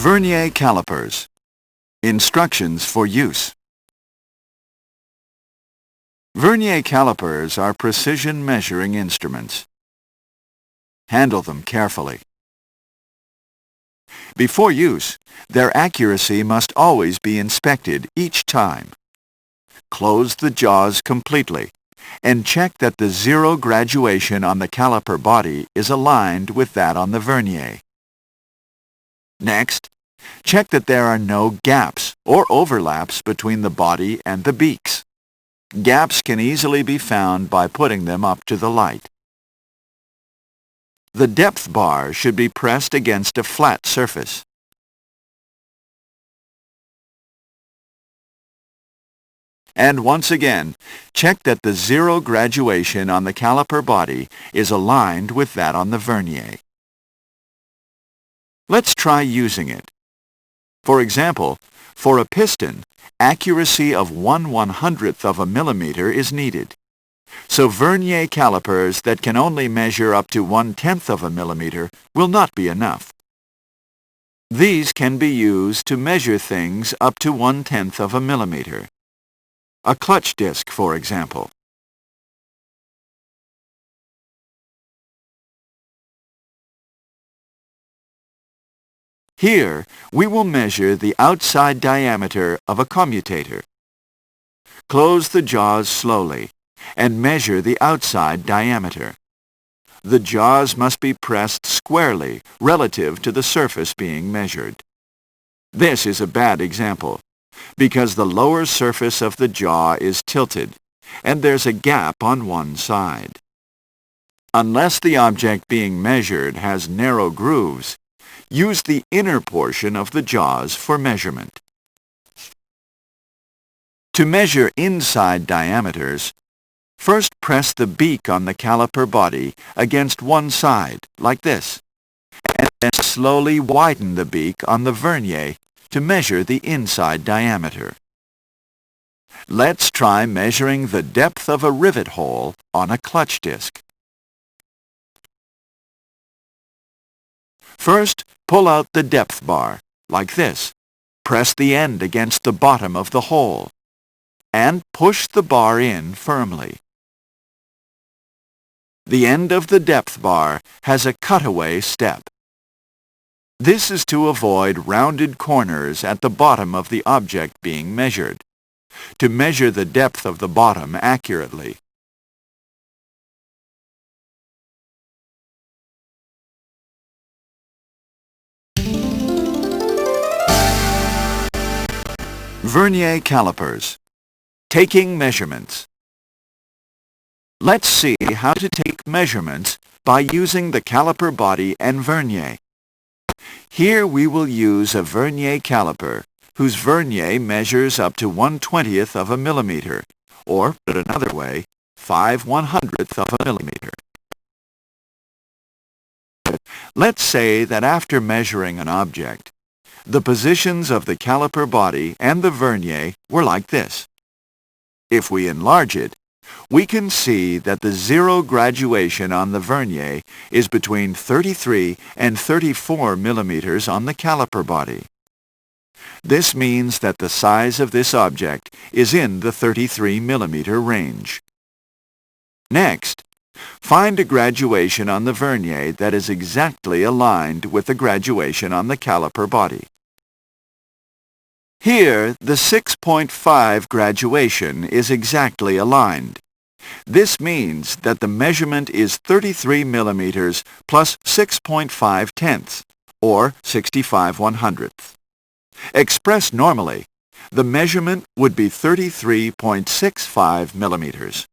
Vernier calipers. Instructions for use. Vernier calipers are precision measuring instruments. Handle them carefully. Before use, their accuracy must always be inspected each time. Close the jaws completely and check that the zero graduation on the caliper body is aligned with that on the vernier. Next, check that there are no gaps or overlaps between the body and the beaks. Gaps can easily be found by putting them up to the light. The depth bar should be pressed against a flat surface. And once again, check that the zero graduation on the caliper body is aligned with that on the vernier. Let's try using it. For example, for a piston, accuracy of 1/100th of a millimeter is needed. So vernier calipers that can only measure up to 1/10 of a millimeter will not be enough. These can be used to measure things up to 1/10 of a millimeter. A clutch disc, for example. Here, we will measure the outside diameter of a commutator. Close the jaws slowly and measure the outside diameter. The jaws must be pressed squarely relative to the surface being measured. This is a bad example because the lower surface of the jaw is tilted and there's a gap on one side. Unless the object being measured has narrow grooves, use the inner portion of the jaws for measurement. To measure inside diameters, first press the beak on the caliper body against one side, like this, and then slowly widen the beak on the vernier to measure the inside diameter. Let's try measuring the depth of a rivet hole on a clutch disc. First, pull out the depth bar, like this. Press the end against the bottom of the hole, and push the bar in firmly. The end of the depth bar has a cutaway step. This is to avoid rounded corners at the bottom of the object being measured, to measure the depth of the bottom accurately. Vernier calipers. Taking measurements. Let's see how to take measurements by using the caliper body and vernier. Here we will use a vernier caliper whose vernier measures up to 1/20th of a millimeter, or, put another way, 5/100th of a millimeter. Let's say that after measuring an object, the positions of the caliper body and the vernier were like this. If we enlarge it, we can see that the zero graduation on the vernier is between 33 and 34 millimeters on the caliper body. This means that the size of this object is in the 33 millimeter range. Next, find a graduation on the vernier that is exactly aligned with the graduation on the caliper body. Here, the 6.5 graduation is exactly aligned. This means that the measurement is 33 millimeters plus 6.5 tenths, or 65/100th. Expressed normally, the measurement would be 33.65 millimeters.